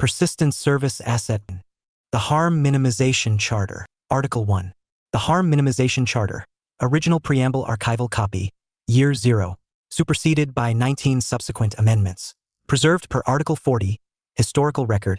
Persistent Service Asset. The HARM Minimization Charter. Article 1. The HARM Minimization Charter. Original Preamble Archival Copy. Year 0. Superseded by 19 subsequent amendments. Preserved per Article 40. Historical Record.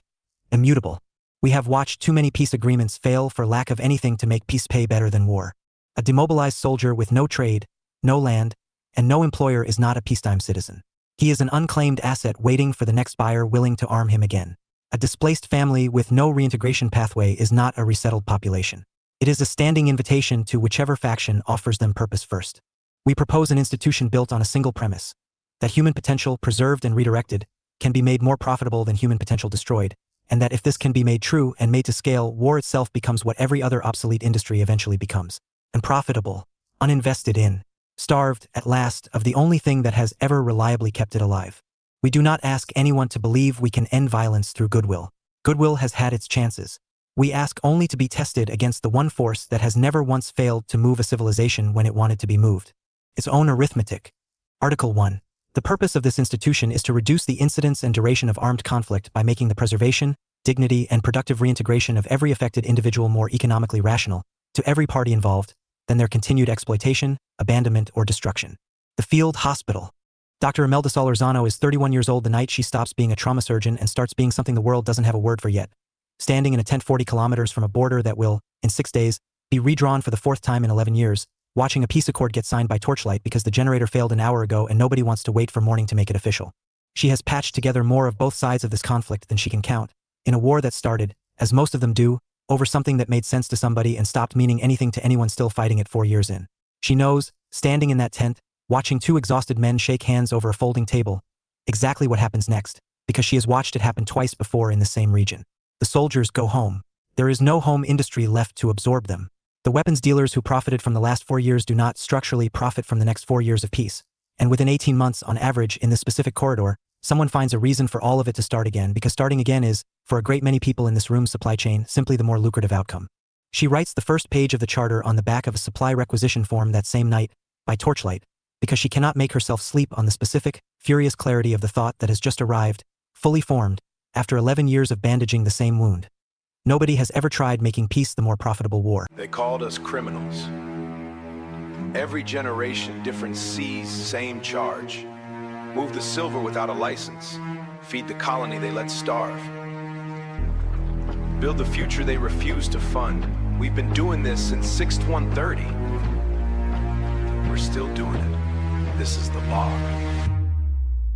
Immutable. We have watched too many peace agreements fail for lack of anything to make peace pay better than war. A demobilized soldier with no trade, no land, and no employer is not a peacetime citizen. He is an unclaimed asset waiting for the next buyer willing to arm him again. A displaced family with no reintegration pathway is not a resettled population. It is a standing invitation to whichever faction offers them purpose first. We propose an institution built on a single premise: that human potential preserved and redirected can be made more profitable than human potential destroyed, and that if this can be made true and made to scale, war itself becomes what every other obsolete industry eventually becomes: unprofitable, uninvested in, starved, at last, of the only thing that has ever reliably kept it alive. We do not ask anyone to believe we can end violence through goodwill. Goodwill has had its chances. We ask only to be tested against the one force that has never once failed to move a civilization when it wanted to be moved: its own arithmetic. Article 1. The purpose of this institution is to reduce the incidence and duration of armed conflict by making the preservation, dignity, and productive reintegration of every affected individual more economically rational, to every party involved, than their continued exploitation, abandonment, or destruction. The Field Hospital. Dr. Imelda Solorzano is 31 years old the night she stops being a trauma surgeon and starts being something the world doesn't have a word for yet. Standing in a tent 40 kilometers from a border that will, in 6 days, be redrawn for the 4th time in 11 years, watching a peace accord get signed by torchlight because the generator failed an hour ago and nobody wants to wait for morning to make it official. She has patched together more of both sides of this conflict than she can count, in a war that started, as most of them do, over something that made sense to somebody and stopped meaning anything to anyone still fighting it 4 years in. She knows, standing in that tent, watching 2 exhausted men shake hands over a folding table, exactly what happens next, because she has watched it happen twice before in the same region. The soldiers go home. There is no home industry left to absorb them. The weapons dealers who profited from the last 4 years do not structurally profit from the next 4 years of peace. And within 18 months, on average, in this specific corridor, someone finds a reason for all of it to start again, because starting again is, for a great many people in this room's supply chain, simply the more lucrative outcome. She writes the first page of the charter on the back of a supply requisition form that same night, by torchlight, because she cannot make herself sleep on the specific, furious clarity of the thought that has just arrived, fully formed, after 11 years of bandaging the same wound. Nobody has ever tried making peace the more profitable war. They called us criminals. Every generation, different seas, same charge. Move the silver without a license. Feed the colony they let starve. Build the future they refuse to fund. We've been doing this since 6/130. We're still doing it. This is the law.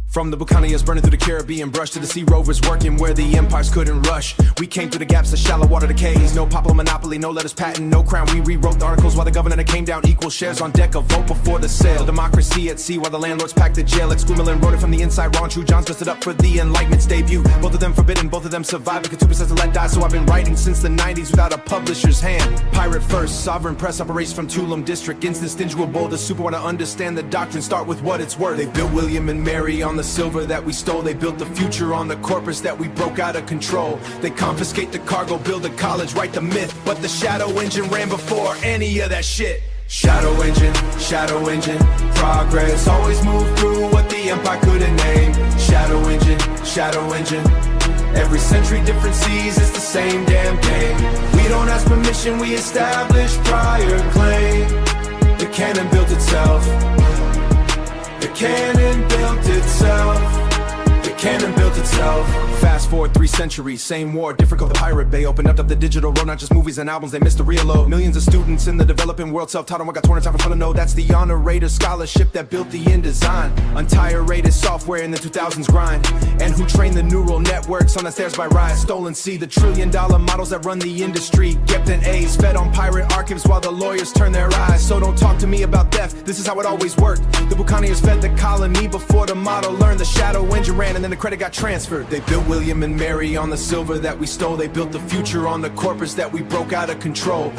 From the buccaneers burning through the Caribbean, brush to the sea rovers working where the empires couldn't rush. We came through the gaps of shallow water decays. No popular monopoly, no letters patent, no crown. We rewrote the articles while the governor came down. Equal shares on deck, a vote before the sale. Democracy at sea while the landlords packed the jail. Exquemeling wrote it from the inside. Ron True Johns dressed it up for the Enlightenment's debut. Both of them forbidden, both of them survived. Because 2% to let die, so I've been writing since the 90s without a publisher's hand. Pirate first, sovereign press operates from Tulum District. Instant stingy will bold, the super want to understand the doctrine. Start with what it's worth. They built William and Mary on the silver that we stole. They built the future on the corpus that we broke out of control. They confiscate the cargo, build a college, write the myth. But the shadow engine ran before any of that shit. Shadow engine, progress always moved through what the empire couldn't name. Shadow engine, every century different seas, it's the same damn game. We don't ask permission, we establish prior claim. The cannon built itself. The cannon built itself. Cannon built itself. Fast forward 3 centuries, same war, different called the Pirate Bay. Opened up the digital road, not just movies and albums, they missed the real load. Millions of students in the developing world self-taught on what got torn in time for fun to know. That's the honor rated scholarship that built the InDesign. Untire rated software in the 2000s grind. And who trained the neural networks on the stairs by Rise. Stolen C, the $1 trillion models that run the industry. Kept in A's, fed on pirate archives while the lawyers turn their eyes. So don't talk to me about theft, this is how it always worked. The buccaneers fed the colony before the model learned. The shadow engine ran and then the credit got transferred. They built William and Mary on the silver that we stole. They built the future on the corpus that we broke out of control.